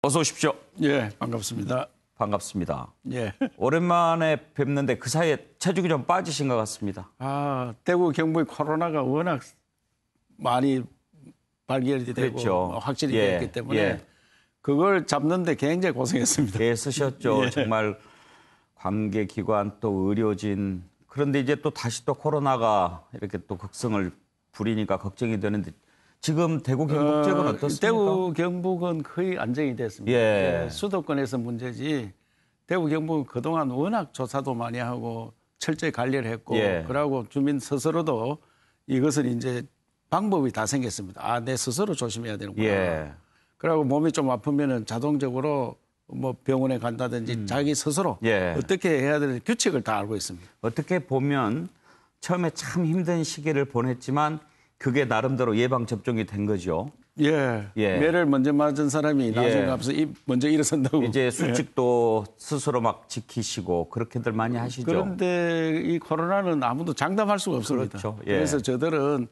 어서 오십시오. 예, 반갑습니다. 반갑습니다. 예. 오랜만에 뵙는데 그 사이에 체중이 좀 빠지신 것 같습니다. 대구 경북의 코로나가 워낙 많이 발견이 되고 그렇죠. 확진이 예, 됐기 때문에 예. 그걸 잡는데 굉장히 고생했습니다. 애쓰셨죠. 예. 정말 관계기관 또 의료진. 그런데 이제 또 다시 또 코로나가 이렇게 또 극성을 부리니까 걱정이 되는데 지금 대구 경북 지역은 어떻습니까? 대구 경북은 거의 안정이 됐습니다. 예. 수도권에서 문제지 대구 경북은 그동안 워낙 조사도 많이 하고 철저히 관리를 했고 예. 그러고 주민 스스로도 이것을 이제 방법이 다 생겼습니다. 내 스스로 조심해야 되는구나. 예. 그러고 몸이 좀 아프면은 자동적으로 뭐 병원에 간다든지 자기 스스로 예. 어떻게 해야 되는 규칙을 다 알고 있습니다. 어떻게 보면 처음에 참 힘든 시기를 보냈지만 그게 나름대로 예방 접종이 된 거죠. 예. 예. 매를 먼저 맞은 사람이 나중에 가서 먼저 일어선다고. 이제 수칙도 스스로 막 지키시고 그렇게들 많이 하시죠. 그런데 이 코로나는 아무도 장담할 수가 없습니다. 그렇죠. 예. 그래서 저들은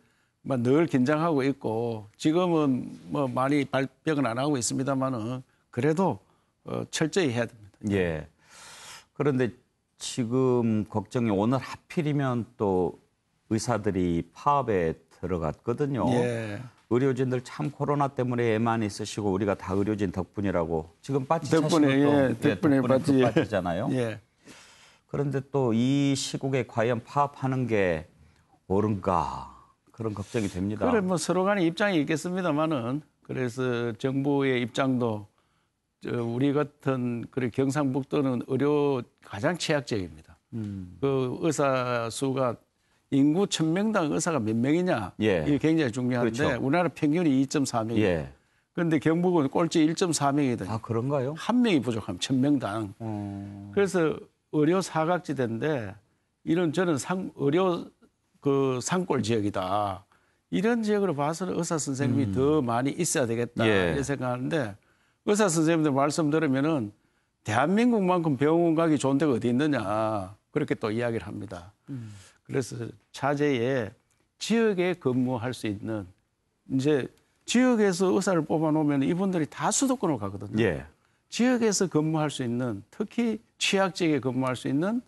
막 늘 긴장하고 있고 지금은 뭐 많이 발병은 안 하고 있습니다만은 그래도 철저히 해야 됩니다. 예. 그런데 지금 걱정이 오늘 하필이면 또 의사들이 파업에 들어갔거든요. 예. 의료진들 참 코로나 때문에 애만 있으시고 우리가 다 의료진 덕분이라고 지금 빠지 덕분에, 차시고 예, 덕분에 빠지. 빠지잖아요. 예. 그런데 또 이 시국에 과연 파업하는 게 옳은가 그런 걱정이 됩니다. 그래 뭐 서로 간에 입장이 있겠습니다만은 그래서 정부의 입장도 우리 같은 그래 경상북도는 의료 가장 취약 지역입니다. 그 의사 수가 인구 1000명당 의사가 몇 명이냐 예. 이게 굉장히 중요한데 그렇죠. 우리나라 평균이 2.4명이에요. 예. 그런데 경북은 꼴찌 1.4명이거든요. 아 그런가요? 한 명이 부족하면 1000명당. 그래서 의료 사각지대인데 이런 저는 의료 그 산골 지역이다. 이런 지역으로 봐서는 의사 선생님이 더 많이 있어야 되겠다. 예. 이렇게 생각하는데 의사 선생님들 말씀 들으면은 대한민국만큼 병원 가기 좋은 데가 어디 있느냐. 그렇게 또 이야기를 합니다. 그래서 차제에 지역에 근무할 수 있는 이제 지역에서 의사를 뽑아놓으면 이분들이 다 수도권으로 가거든요. 예. 지역에서 근무할 수 있는 특히 취약 지역에 근무할 수 있는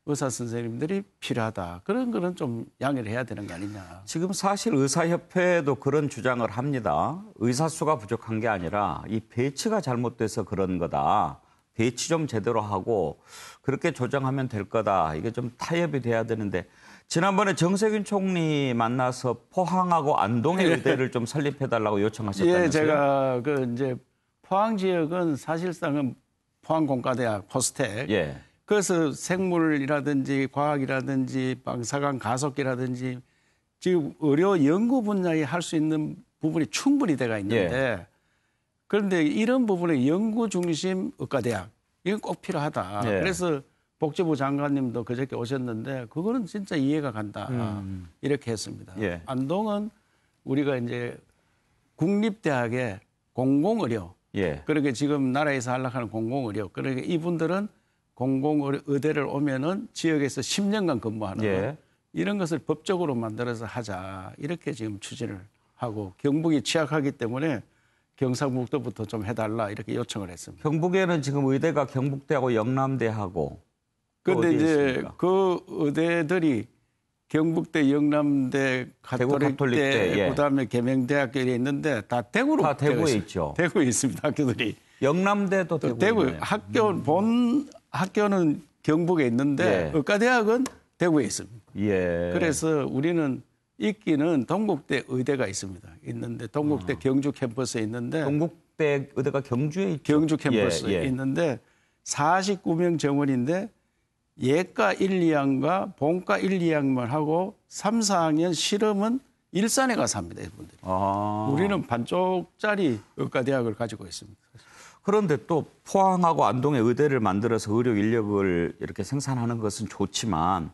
의사 선생님들이 필요하다. 그런 거는 좀 양해를 해야 되는 거 아니냐. 지금 사실 의사협회도 그런 주장을 합니다. 의사 수가 부족한 게 아니라 이 배치가 잘못돼서 그런 거다. 배치 좀 제대로 하고 그렇게 조정하면 될 거다. 이게 좀 타협이 돼야 되는데 지난번에 정세균 총리 만나서 포항하고 안동의 의대를 좀 설립해달라고 요청하셨다면서요? 예, 제가 이제 포항 지역은 사실상은 포항공과대학 포스텍. 예. 그래서 생물이라든지 과학이라든지 방사관 가속기라든지 지금 의료 연구 분야에 할 수 있는 부분이 충분히 돼가 있는데 그런데 이런 부분에 연구 중심 의과대학 이건 꼭 필요하다. 예. 그래서 복지부 장관님도 그저께 오셨는데 그거는 진짜 이해가 간다. 이렇게 했습니다. 예. 안동은 우리가 이제 국립대학의 공공의료 예. 그러니까 지금 나라에서 하려고 하는 공공의료 그러니까 이분들은 공공의대를 오면은 지역에서 10년간 근무하는 예. 이런 것을 법적으로 만들어서 하자 이렇게 지금 추진을 하고 경북이 취약하기 때문에 경상북도부터 좀 해달라 이렇게 요청을 했습니다. 경북에는 지금 의대가 경북대하고 영남대하고 그런데 이제 있습니까? 그 의대들이 경북대, 영남대, 가톨릭대, 예. 그다음에 계명대학교에 있는데 다 대구로 다 대구에 되어 있죠. 대구에 있습니다. 학교들이. 영남대도 대구 있네요. 본 학교는 경북에 있는데 예. 의과대학은 대구에 있습니다. 예. 그래서 우리는 있기는 동국대 의대가 있습니다. 있는데 동국대 경주 캠퍼스에 있는데 동국대 의대가 경주에 있죠. 경주 캠퍼스에 예, 예. 있는데 49명 정원인데 예과 1, 2학과 본과 1, 2학만 하고 3, 4학년 실험은 일산에 가서 합니다. 이분들이. 우리는 반쪽짜리 의과대학을 가지고 있습니다. 그런데 또 포항하고 안동에 의대를 만들어서 의료 인력을 이렇게 생산하는 것은 좋지만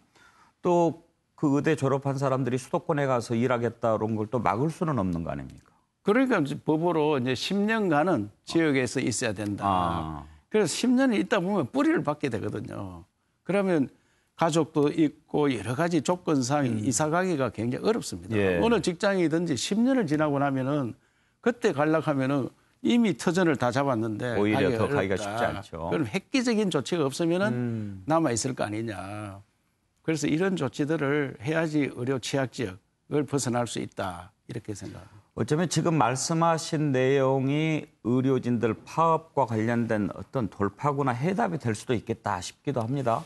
또 그 의대 졸업한 사람들이 수도권에 가서 일하겠다 이런 걸 또 막을 수는 없는 거 아닙니까? 그러니까 이제 법으로 이제 10년간은 지역에서 있어야 된다. 그래서 10년이 있다 보면 뿌리를 받게 되거든요. 그러면 가족도 있고 여러 가지 조건상 이사 가기가 굉장히 어렵습니다. 예. 어느 직장이든지 10년을 지나고 나면은 그때 가려고 하면은 이미 터전을 다 잡았는데 오히려 더 가기가 어렵다. 쉽지 않죠. 그럼 획기적인 조치가 없으면은 남아 있을 거 아니냐. 그래서 이런 조치들을 해야지 의료 취약 지역을 벗어날 수 있다. 이렇게 생각합니다. 어쩌면 지금 말씀하신 내용이 의료진들 파업과 관련된 어떤 돌파구나 해답이 될 수도 있겠다 싶기도 합니다.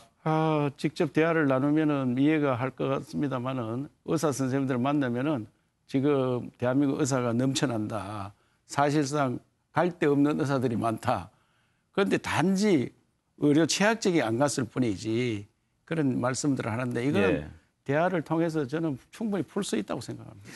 직접 대화를 나누면은 이해가 할 것 같습니다만은 의사 선생님들을 만나면은 지금 대한민국 의사가 넘쳐난다. 사실상 갈 데 없는 의사들이 많다. 그런데 단지 의료 취약직이 안 갔을 뿐이지 그런 말씀들을 하는데 이거는 예. 대화를 통해서 저는 충분히 풀 수 있다고 생각합니다.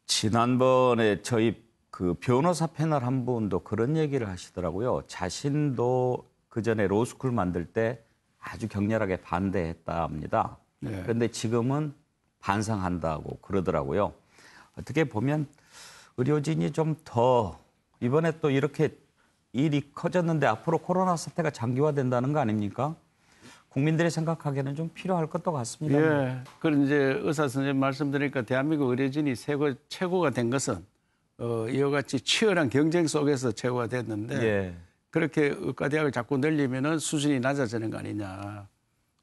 지난번에 저희 그 변호사 패널 한 분도 그런 얘기를 하시더라고요. 자신도 그 전에 로스쿨 만들 때 아주 격렬하게 반대했다 합니다. 네. 그런데 지금은 반성한다고 그러더라고요. 어떻게 보면 의료진이 좀 더 이번에 또 이렇게 일이 커졌는데 앞으로 코로나 사태가 장기화된다는 거 아닙니까? 국민들이 생각하기에는 좀 필요할 것도 같습니다. 예. 그런 이제 의사 선생님 말씀드리니까 대한민국 의료진이 최고가 된 것은 이와 같이 치열한 경쟁 속에서 최고가 됐는데 예. 그렇게 의과대학을 자꾸 늘리면은 수준이 낮아지는 거 아니냐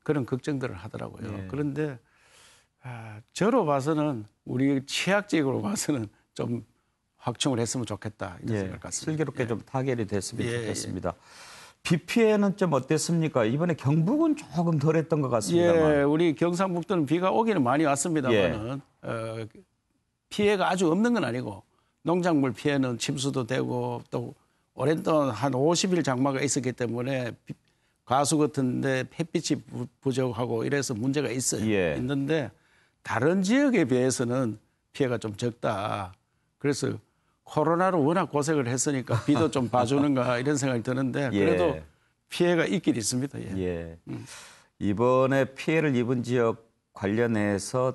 그런 걱정들을 하더라고요. 예. 그런데 저로 봐서는 우리 취약직으로 봐서는 좀 확충을 했으면 좋겠다 이런 생각 같습니다. 슬기롭게 좀 타결이 됐으면 예, 좋겠습니다. 비 피해는 좀 어땠습니까? 이번에 경북은 조금 덜했던 것 같습니다만. 예, 우리 경상북도는 비가 오기는 많이 왔습니다만은 피해가 아주 없는 건 아니고 농작물 피해는 침수도 되고 또 오랜 동안 한 50일 장마가 있었기 때문에 가수 같은데 햇빛이 부족하고 이래서 문제가 있어요. 예. 있는데 다른 지역에 비해서는 피해가 좀 적다. 그래서 코로나로 워낙 고생을 했으니까 비도 좀 봐주는가 이런 생각이 드는데 그래도 예. 피해가 있긴 있습니다. 예. 예. 이번에 피해를 입은 지역 관련해서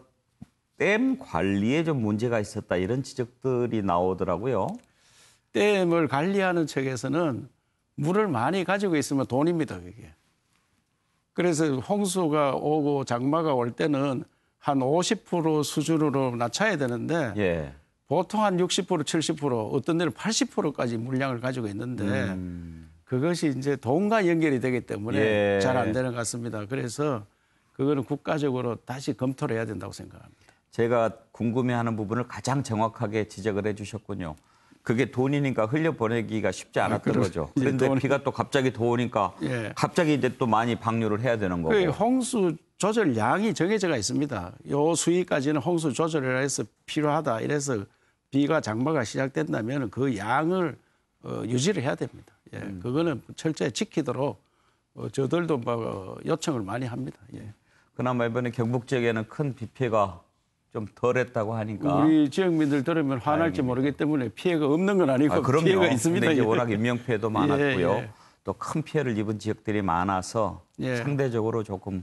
댐 관리에 좀 문제가 있었다 이런 지적들이 나오더라고요. 댐을 관리하는 측에서는 물을 많이 가지고 있으면 돈입니다, 그게. 그래서 홍수가 오고 장마가 올 때는 한 50% 수준으로 낮춰야 되는데 예. 보통 한 60%, 70%, 어떤 데는 80%까지 물량을 가지고 있는데 그것이 이제 돈과 연결이 되기 때문에 예. 잘 안 되는 것 같습니다. 그래서 그거는 국가적으로 다시 검토를 해야 된다고 생각합니다. 제가 궁금해하는 부분을 가장 정확하게 지적을 해주셨군요. 그게 돈이니까 흘려보내기가 쉽지 않았던 거죠. 그런데 비가 또 갑자기 더 오니까 예. 갑자기 이제 또 많이 방류를 해야 되는 거고. 그 홍수 조절 양이 정해져가 있습니다. 요 수위까지는 홍수 조절을 해서 필요하다. 이래서 비가 장마가 시작된다면 그 양을 유지를 해야 됩니다. 예. 그거는 철저히 지키도록 저들도 요청을 많이 합니다. 예. 그나마 이번에 경북 지역에는 큰 비 피해가 좀 덜했다고 하니까. 우리 지역민들 들으면 화날지 모르기 때문에 피해가 없는 건 아니고 그럼요. 피해가 있습니다. 근데 이제 예. 워낙 인명피해도 많았고요. 예. 또 큰 피해를 입은 지역들이 많아서 예. 상대적으로 조금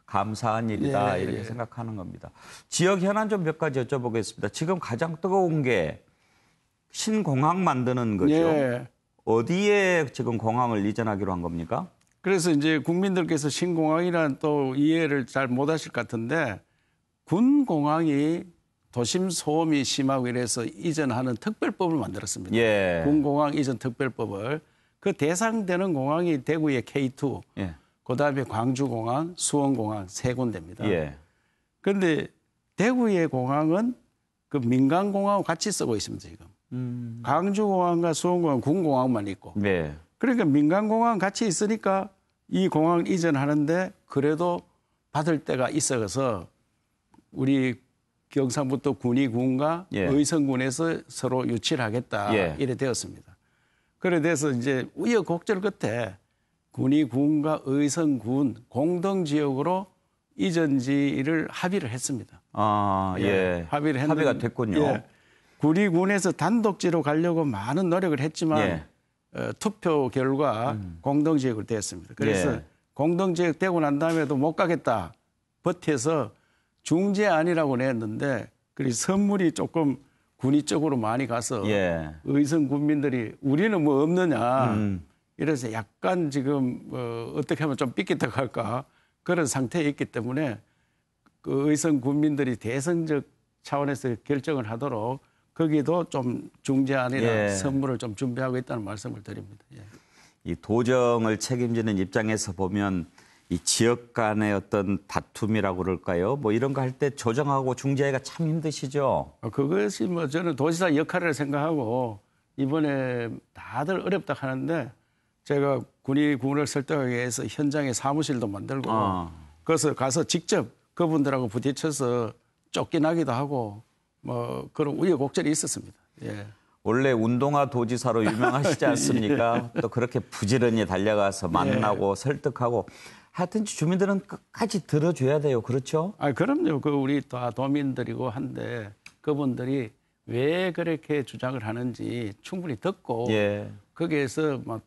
감사한 일이다 예, 이렇게 예. 생각하는 겁니다. 지역 현안 좀 몇 가지 여쭤보겠습니다. 지금 가장 뜨거운 게 신공항 만드는 거죠. 예. 어디에 지금 공항을 이전하기로 한 겁니까? 그래서 이제 국민들께서 신공항이란 또 이해를 잘 못하실 것 같은데 군 공항이 도심 소음이 심하고 이래서 이전하는 특별법을 만들었습니다. 예. 군 공항 이전 특별법을 그 대상되는 공항이 대구의 K2, 예. 그다음에 광주공항, 수원공항 세 군데입니다. 예. 그런데 대구의 공항은 그 민간공항하고 같이 쓰고 있습니다 지금. 광주공항과 수원공항 군공항만 있고. 네. 그러니까 민간공항 같이 있으니까 이 공항 이전하는데 그래도 받을 때가 있어서 우리 경상북도 군의군과 예. 의성군에서 서로 유치를 하겠다 예. 이래 되었습니다. 그래 돼서 이제 우여곡절 끝에 군의군과 의성군 공동지역으로 이전지를 합의를 했습니다. 아, 예. 합의를 했는데 합의가 됐군요. 예. 군의군에서 단독지로 가려고 많은 노력을 했지만 예. 투표 결과 공동지역으로 되었습니다. 그래서 예. 공동지역 되고 난 다음에도 못 가겠다 버텨서 중재안이라고 냈는데 그래서 선물이 조금 군의 쪽으로 많이 가서 예. 의성 군민들이 우리는 뭐 없느냐 이래서 약간 지금 어떻게 하면 좀 삐끗할까 그런 상태에 있기 때문에 그 의성 군민들이 대승적 차원에서 결정을 하도록 거기도 좀 중재안이나 예. 선물을 좀 준비하고 있다는 말씀을 드립니다. 예. 이 도정을 책임지는 입장에서 보면 이 지역 간의 어떤 다툼이라고 그럴까요? 뭐 이런 거 할 때 조정하고 중재하기가 참 힘드시죠? 그것이 뭐 저는 도지사 역할을 생각하고 이번에 다들 어렵다 하는데 제가 군을 설득하기 위해서 현장에 사무실도 만들고 그래서 가서 직접 그분들하고 부딪혀서 쫓겨나기도 하고 뭐 그런 우여곡절이 있었습니다. 예. 원래 운동화 도지사로 유명하시지 않습니까? 또 그렇게 부지런히 달려가서 만나고 설득하고 하여튼 주민들은 끝까지 들어줘야 돼요. 그렇죠? 그럼요. 우리 다 도민들이고 한데 그분들이 왜 그렇게 주장을 하는지 충분히 듣고 예. 거기에서 뭐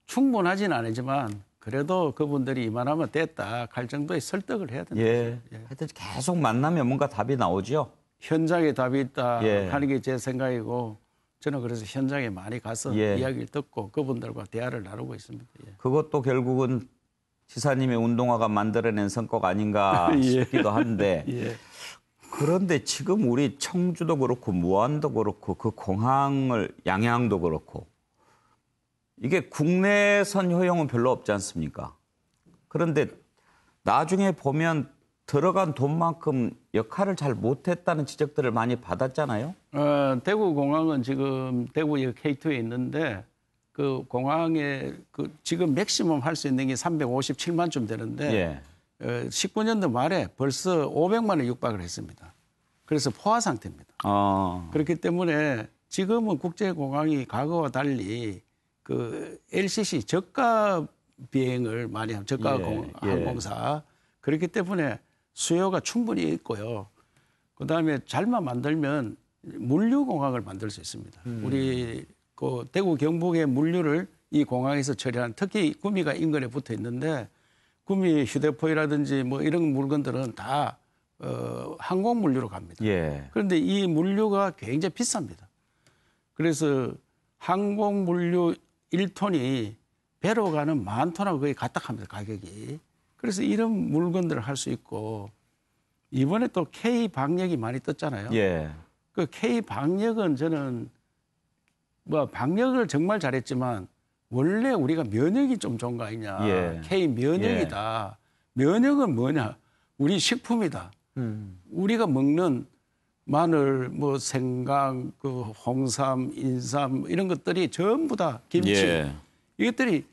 충분하진 않지만 그래도 그분들이 이만하면 됐다 할 정도의 설득을 해야 된다. 예. 하여튼 계속 만나면 뭔가 답이 나오죠. 현장에 답이 있다 예. 하는 게 제 생각이고 저는 그래서 현장에 많이 가서 예. 이야기를 듣고 그분들과 대화를 나누고 있습니다. 예. 그것도 결국은 지사님의 운동화가 만들어낸 성과가 아닌가 예. 싶기도 한데 예. 그런데 지금 우리 청주도 그렇고 무안도 그렇고 그 공항을 양양도 그렇고 이게 국내선 효용은 별로 없지 않습니까? 그런데 나중에 보면 들어간 돈만큼 역할을 잘 못했다는 지적들을 많이 받았잖아요. 대구공항은 지금 대구역 K2에 있는데 그 공항에 지금 맥시멈 할 수 있는 게 357만쯤 되는데 예. 19년도 말에 벌써 500만에 육박을 했습니다. 그래서 포화 상태입니다. 그렇기 때문에 지금은 국제공항이 과거와 달리 그 LCC 저가 비행을 많이 하면 저가 항공사 그렇기 때문에 수요가 충분히 있고요. 그다음에 잘만 만들면 물류공항을 만들 수 있습니다. 우리 그 대구 경북의 물류를 이 공항에서 처리하는 특히 구미가 인근에 붙어 있는데 구미 휴대폰이라든지 뭐 이런 물건들은 다 항공 물류로 갑니다. 예. 그런데 이 물류가 굉장히 비쌉니다. 그래서 항공 물류 1톤이 배로 가는 10,000톤하고 거의 같다합니다. 가격이. 그래서 이런 물건들을 할 수 있고 이번에 또 K 방역이 많이 떴잖아요. 예. 그 K 방역은 저는 뭐 방역을 정말 잘했지만 원래 우리가 면역이 좀 좋은 거 아니냐. 예. K 면역이다. 면역은 뭐냐? 우리 식품이다. 우리가 먹는 마늘, 뭐 생강, 그 홍삼, 인삼 이런 것들이 전부 다 김치 예. 이것들이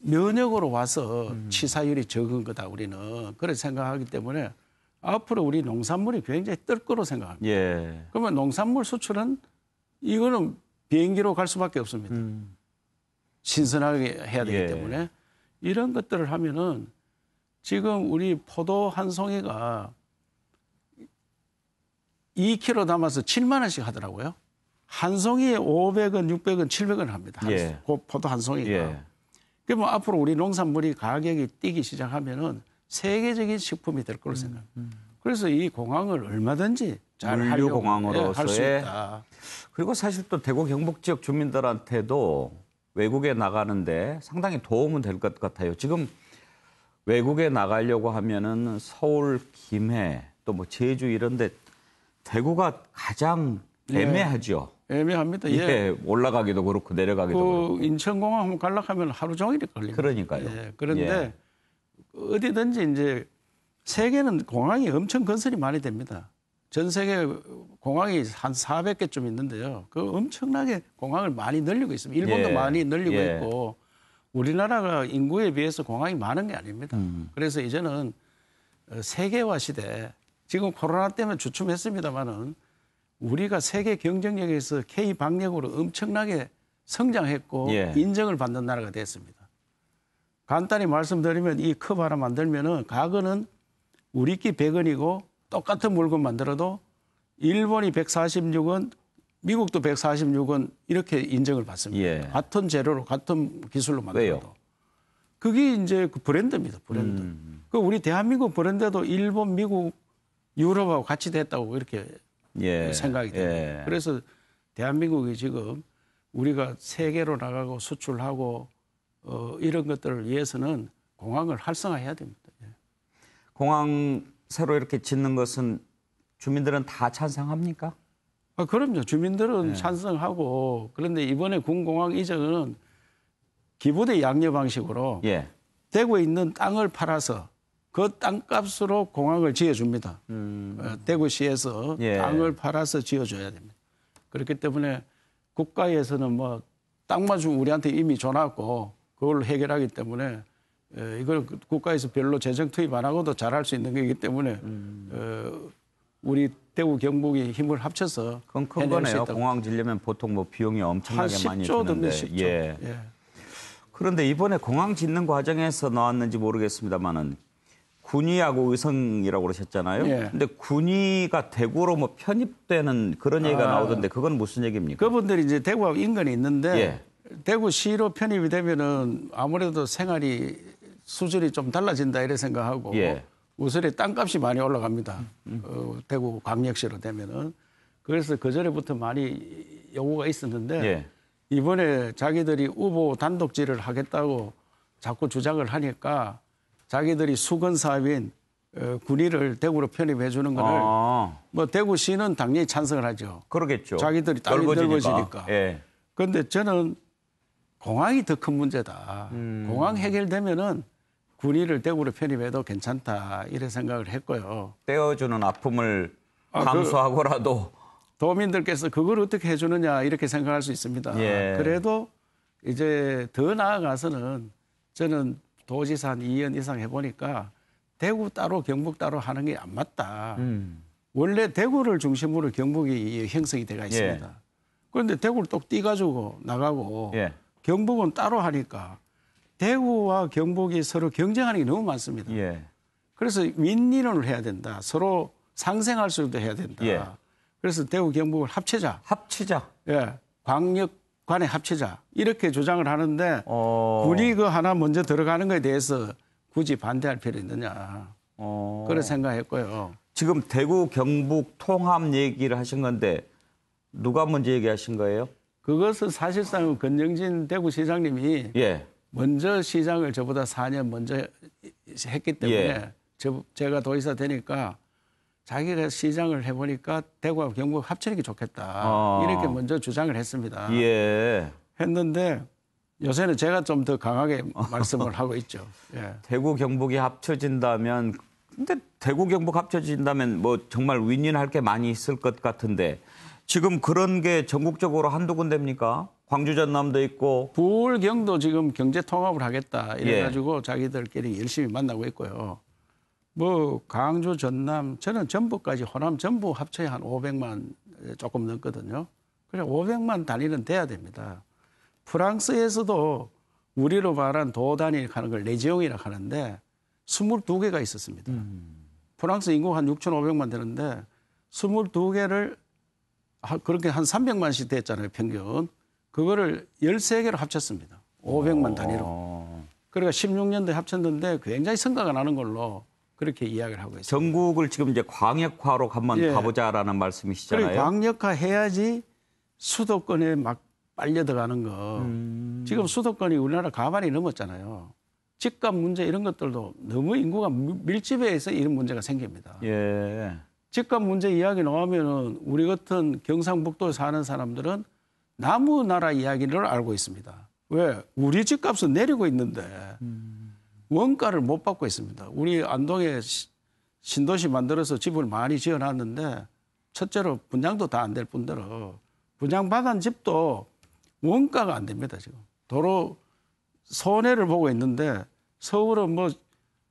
면역으로 와서 치사율이 적은 거다 우리는 그렇게 생각하기 때문에 앞으로 우리 농산물이 굉장히 뜰 거로 생각합니다. 예. 그러면 농산물 수출은 이거는 비행기로 갈 수밖에 없습니다. 신선하게 해야 되기 예. 때문에 이런 것들을 하면은 지금 우리 포도 한 송이가 2kg 담아서 7만 원씩 하더라고요. 한 송이에 500원, 600원, 700원 합니다. 예. 포도 한 송이가. 예. 그러면 앞으로 우리 농산물이 가격이 뛰기 시작하면은 세계적인 식품이 될 거로 생각합니다. 그래서 이 공항을 얼마든지 잘 물류 하려고 공항으로서의 할 수 있다. 그리고 사실 또 대구 경북 지역 주민들한테도 외국에 나가는데 상당히 도움은 될 것 같아요. 지금 외국에 나가려고 하면은 서울, 김해, 또 뭐 제주 이런데 대구가 가장 애매하죠. 애매합니다. 예, 올라가기도 그렇고 내려가기도 그렇고. 인천공항 한번 가려면 하루 종일이 걸립니다. 그러니까요. 예, 그런데 예. 어디든지 이제 세계는 공항이 엄청 건설이 많이 됩니다. 전 세계 공항이 한 400개쯤 있는데요. 그 엄청나게 공항을 많이 늘리고 있습니다. 일본도 예. 많이 늘리고 예. 있고 우리나라가 인구에 비해서 공항이 많은 게 아닙니다. 그래서 이제는 세계화 시대 지금 코로나 때문에 주춤했습니다마는 우리가 세계 경쟁력에서 K 방역으로 엄청나게 성장했고 예. 인정을 받는 나라가 됐습니다. 간단히 말씀드리면 이 컵 하나 만들면은 과거는 우리끼 100원이고 똑같은 물건 만들어도 일본이 146원, 미국도 146원 이렇게 인정을 받습니다. 예. 같은 재료로 같은 기술로 만들어도. 왜요? 그게 이제 그 브랜드입니다. 브랜드. 그 우리 대한민국 브랜드도 일본, 미국, 유럽하고 같이 됐다고 이렇게 예. 생각이 됩니다. 예. 그래서 대한민국이 지금 우리가 세계로 나가고 수출하고 이런 것들을 위해서는 공항을 활성화해야 됩니다. 예. 공항 새로 이렇게 짓는 것은 주민들은 다 찬성합니까? 그럼요. 주민들은 찬성하고 그런데 이번에 군공항 이전은 기부대 양려 방식으로 예. 대구에 있는 땅을 팔아서 그 땅값으로 공항을 지어줍니다. 대구시에서 예. 땅을 팔아서 지어줘야 됩니다. 그렇기 때문에 국가에서는 뭐 땅만 주면 우리한테 이미 줘놨고 그걸로 해결하기 때문에 이걸 국가에서 별로 재정 투입 안 하고도 잘할 수 있는 거기 때문에 우리 대구 경북이 힘을 합쳐서 그건 큰 해낼 수 거네요. 있다고. 공항 지려면 보통 뭐 비용이 한 엄청나게 많이 10조 드는데. 든데 10조. 예. 예. 그런데 이번에 공항 짓는 과정에서 나왔는지 모르겠습니다만은 군위하고 의성이라고 그러셨잖아요. 예. 근데 군위가 대구로 뭐 편입되는 그런 얘기가 나오던데 그건 무슨 얘기입니까? 그분들이 이제 대구하고 인근에 있는데 예. 대구시로 편입이 되면은 아무래도 생활이 수준이 좀 달라진다 이래 생각하고 예. 우선에 땅값이 많이 올라갑니다. 대구 광역시로 되면은 그래서 그 전에부터 많이 요구가 있었는데 예. 이번에 자기들이 후보 단독지를 하겠다고 자꾸 주장을 하니까 자기들이 수건 사업인 군위를 대구로 편입해 주는 거를 뭐 대구시는 당연히 찬성을 하죠. 그러겠죠. 자기들이 땅이 넓어지니까. 예. 그런데 저는 공항이 더 큰 문제다. 공항 해결되면은 군위를 대구로 편입해도 괜찮다 이래 생각을 했고요. 떼어주는 아픔을 감수하고라도 도민들께서 그걸 어떻게 해주느냐 이렇게 생각할 수 있습니다. 예. 그래도 이제 더 나아가서는 저는 도지사 한 2년 이상 해보니까 대구 따로 경북 따로 하는 게 안 맞다. 원래 대구를 중심으로 경북이 형성이 돼가 있습니다. 예. 그런데 대구를 똑 띄가지고 나가고 예. 경북은 따로 하니까 대구와 경북이 서로 경쟁하는 게 너무 많습니다. 예. 그래서 윈윈을 해야 된다. 서로 상생할 수도 해야 된다. 예. 그래서 대구 경북을 합치자. 합치자. 예. 광역 관에 합치자. 이렇게 주장을 하는데 군이 그 하나 먼저 들어가는 것에 대해서 굳이 반대할 필요 있느냐. 그런 생각했고요. 지금 대구 경북 통합 얘기를 하신 건데 누가 먼저 얘기하신 거예요? 그것은 사실상 권영진 대구시장님이 예. 먼저 시장을 저보다 4년 먼저 했기 때문에 예. 제가 도지사 되니까 자기가 시장을 해보니까 대구와 경북 합치는 게 좋겠다. 이렇게 먼저 주장을 했습니다. 예. 했는데 요새는 제가 좀 더 강하게 말씀을 하고 있죠. 예. 대구 경북이 합쳐진다면 근데 대구 경북 합쳐진다면 뭐 정말 윈윈할 게 많이 있을 것 같은데 지금 그런 게 전국적으로 한두 군데입니까? 광주 전남도 있고 부울경도 지금 경제 통합을 하겠다 이래가지고 자기들끼리 열심히 만나고 있고요. 뭐 강주 전남 저는 전북까지 호남 전부 합쳐야 한 500만 조금 넘거든요. 그래 500만 단위는 돼야 됩니다. 프랑스에서도 우리로 말한 도 단위 하는 걸 레지옹이라고 하는데 22개가 있었습니다. 프랑스 인구가 한 6,500만 되는데 22개를 그렇게 한 300만씩 됐잖아요, 평균. 그거를 13개로 합쳤습니다. 500만 단위로. 그러니까 16년도에 합쳤는데 굉장히 성과가 나는 걸로 그렇게 이야기를 하고 있습니다. 전국을 지금 이제 광역화로 한번 예. 가보자라는 말씀이시잖아요. 그리고 광역화 해야지 수도권에 막 빨려 들어가는 거. 지금 수도권이 우리나라 가반이 넘었잖아요. 집값 문제 이런 것들도 너무 인구가 밀집해서 이런 문제가 생깁니다. 예. 집값 문제 이야기 나오면은 우리 같은 경상북도에 사는 사람들은 남의 나라 이야기를 알고 있습니다. 왜? 우리 집값은 내리고 있는데 원가를 못 받고 있습니다. 우리 안동에 신도시 만들어서 집을 많이 지어놨는데 첫째로 분양도 다 안 될 뿐더러 분양받은 집도 원가가 안 됩니다. 지금 도로 손해를 보고 있는데 서울은 뭐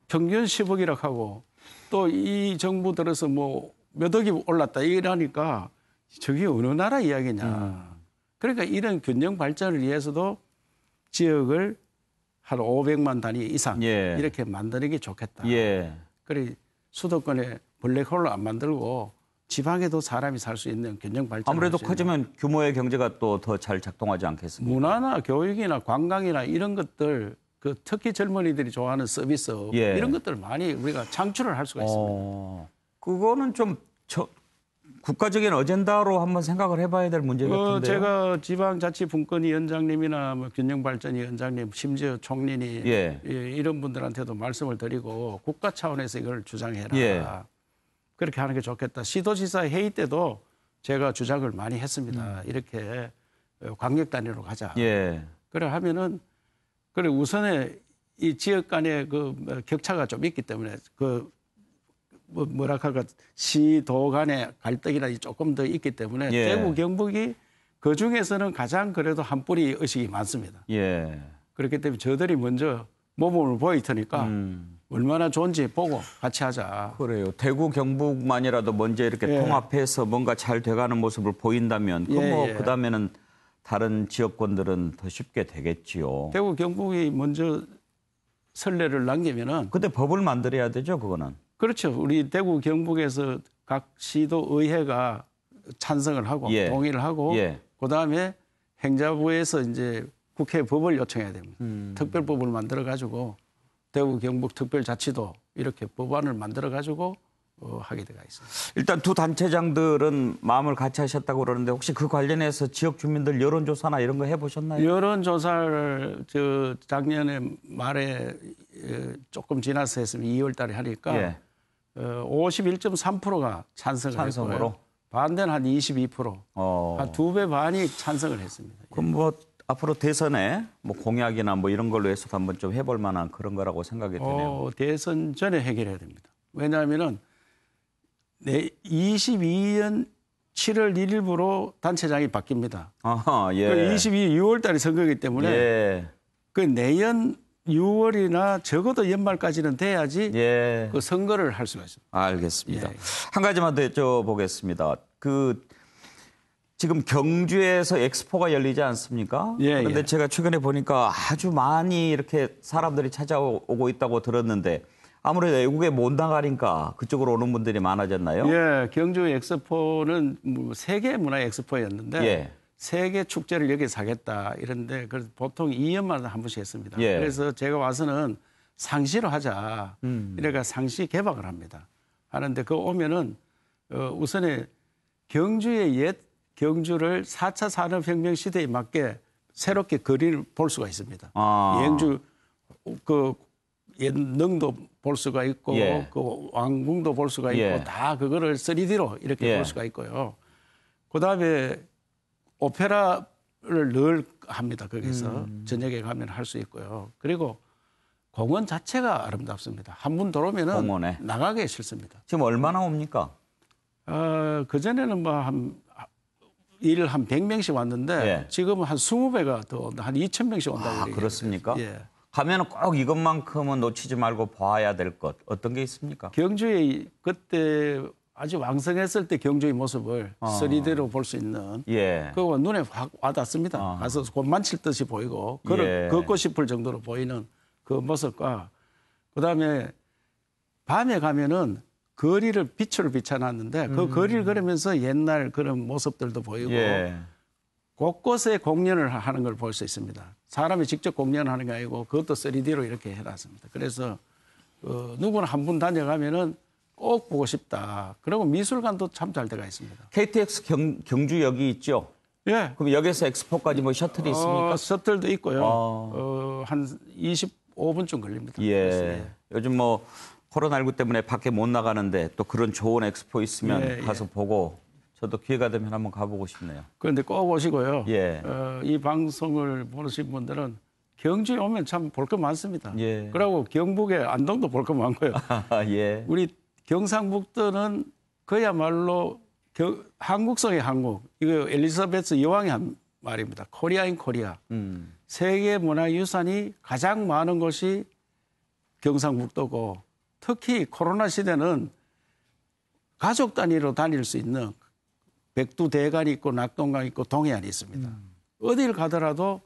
평균 10억이라고 하고 또 이 정부 들어서 뭐 몇 억이 올랐다 이러니까 저게 어느 나라 이야기냐. 그러니까 이런 균형 발전을 위해서도 지역을 한 500만 단위 이상 예. 이렇게 만드는 게 좋겠다. 예. 그래 수도권에 블랙홀로 안 만들고 지방에도 사람이 살 수 있는 균형 발전. 아무래도 커지면 규모의 경제가 또 더 잘 작동하지 않겠습니까? 문화나 교육이나 관광이나 이런 것들 그 특히 젊은이들이 좋아하는 서비스 예. 이런 것들 많이 우리가 창출을 할 수가 있습니다. 그거는 좀 국가적인 어젠다로 한번 생각을 해봐야 될 문제 같은데요. 제가 지방자치분권위원장님이나 뭐 균형발전위원장님 심지어 총리니 예. 이런 분들한테도 말씀을 드리고 국가 차원에서 이걸 주장해라. 예. 그렇게 하는 게 좋겠다. 시도지사 회의 때도 제가 주장을 많이 했습니다. 이렇게 광역 단위로 가자. 예. 그래 하면은 그래 우선에 이 지역 간의 그 격차가 좀 있기 때문에 그 뭐라 할까 시도 간의 갈등이나 조금 더 있기 때문에 예. 대구 경북이 그 중에서는 가장 그래도 한 뿌리 의식이 많습니다. 예. 그렇기 때문에 저들이 먼저 모범을 보일 테니까 얼마나 좋은지 보고 같이 하자. 그래요. 대구 경북만이라도 먼저 이렇게 예. 통합해서 뭔가 잘 돼가는 모습을 보인다면 예. 그다음에는 다른 지역권들은 더 쉽게 되겠지요. 대구 경북이 먼저 선례를 남기면은 근데 법을 만들어야 되죠, 그거는. 그렇죠. 우리 대구 경북에서 각 시도 의회가 찬성을 하고 예. 동의를 하고 예. 그다음에 행자부에서 이제 국회에 법을 요청해야 됩니다. 특별법을 만들어 가지고 대구 경북 특별자치도 이렇게 법안을 만들어 가지고 하게 되어 있습니다. 일단 두 단체장들은 마음을 같이 하셨다고 그러는데 혹시 그 관련해서 지역 주민들 여론조사나 이런 거 해보셨나요? 여론조사를 저 작년에 말에 조금 지나서 했으면 2월 달에 하니까 예. 51.3%가 찬성을 찬성으로? 했고요. 반대는 한 22%. 한 2배 반이 찬성을 했습니다. 그럼 뭐 앞으로 대선에 뭐 공약이나 뭐 이런 걸로 해서도 한번 좀 해볼 만한 그런 거라고 생각이 되네요. 대선 전에 해결해야 됩니다. 왜냐하면은 22년 7월 1일부로 단체장이 바뀝니다. 아하, 예. 6월 달에 선거이기 때문에 예. 그 내년 6월이나 적어도 연말까지는 돼야지 예. 그 선거를 할 수가 있습니다. 알겠습니다. 예. 한 가지만 더 여쭤보겠습니다. 지금 경주에서 엑스포가 열리지 않습니까? 예, 그런데 예. 제가 최근에 보니까 아주 많이 이렇게 사람들이 찾아오고 있다고 들었는데 아무래도 외국에 못 나가니까 그쪽으로 오는 분들이 많아졌나요? 예, 경주 엑스포는 세계 문화 엑스포였는데 예. 세계 축제를 여기서 하겠다 이런데 그래서 보통 2년마다 한 번씩 했습니다. 예. 그래서 제가 와서는 상시로 하자. 이래가 상시 개방을 합니다. 하는데 그 오면은 우선에 경주의 옛 경주를 4차 산업혁명 시대에 맞게 새롭게 그림을 볼 수가 있습니다. 아. 영주 그 옛 능도 볼 수가 있고 예. 그 왕궁도 볼 수가 있고 예. 다 그거를 3D로 이렇게 예. 볼 수가 있고요. 그다음에 오페라를 늘 합니다. 거기서 저녁에 가면 할 수 있고요. 그리고 공원 자체가 아름답습니다. 한 번 들어오면은 공원에. 나가기 싫습니다. 지금 얼마나 옵니까? 그전에는 뭐 한 100명씩 왔는데 예. 지금은 한 20배가 더 한 2,000명씩 온다고 아, 그래요. 그렇습니까? 예. 가면 꼭 이것만큼은 놓치지 말고 봐야 될 것 어떤 게 있습니까? 경주에 그때 아주 왕성했을 때 경주의 모습을 3D로 볼 수 있는 예. 그거 눈에 확 와닿습니다. 가서 곧 만칠 듯이 보이고 예. 걷고 싶을 정도로 보이는 그 모습과 그다음에 밤에 가면은 거리를 빛으로 비춰놨는데 그 거리를 걸으면서 옛날 그런 모습들도 보이고 예. 곳곳에 공연을 하는 걸 볼 수 있습니다. 사람이 직접 공연하는 게 아니고 그것도 3D로 이렇게 해놨습니다. 그래서 누구나 한 분 다녀가면은 꼭 보고 싶다. 그리고 미술관도 참 잘 돼가 있습니다. KTX 경주역이 있죠? 예. 그럼 역에서 엑스포까지 뭐 셔틀이 있습니까? 셔틀도 있고요. 한 25분쯤 걸립니다. 예. 그래서, 예. 요즘 뭐 코로나19 때문에 밖에 못 나가는데 또 그런 좋은 엑스포 있으면 예, 가서 보고 저도 기회가 되면 한번 가보고 싶네요. 그런데 꼭 오시고요. 예. 이 방송을 보신 분들은 경주에 오면 참 볼 거 많습니다. 예. 그리고 경북의 안동도 볼 거 많고요. 예. 우리 경상북도는 그야말로 한국성의 한국. 이거 엘리자베스 여왕이 한 말입니다. 코리아인 코리아. 세계 문화유산이 가장 많은 곳이 경상북도고 특히 코로나 시대는 가족 단위로 다닐 수 있는 백두대간이 있고 낙동강이 있고 동해안이 있습니다. 어딜 가더라도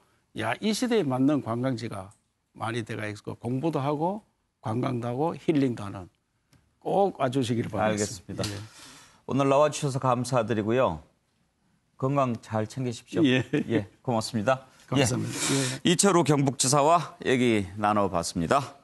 이 시대에 맞는 관광지가 많이 들어가 있고 공부도 하고 관광도 하고 힐링도 하는 꼭 와주시기를 바라겠습니다. 알겠습니다. 예. 오늘 나와주셔서 감사드리고요. 건강 잘 챙기십시오. 예. 고맙습니다. 감사합니다. 예. 이철우 경북지사와 얘기 나눠봤습니다.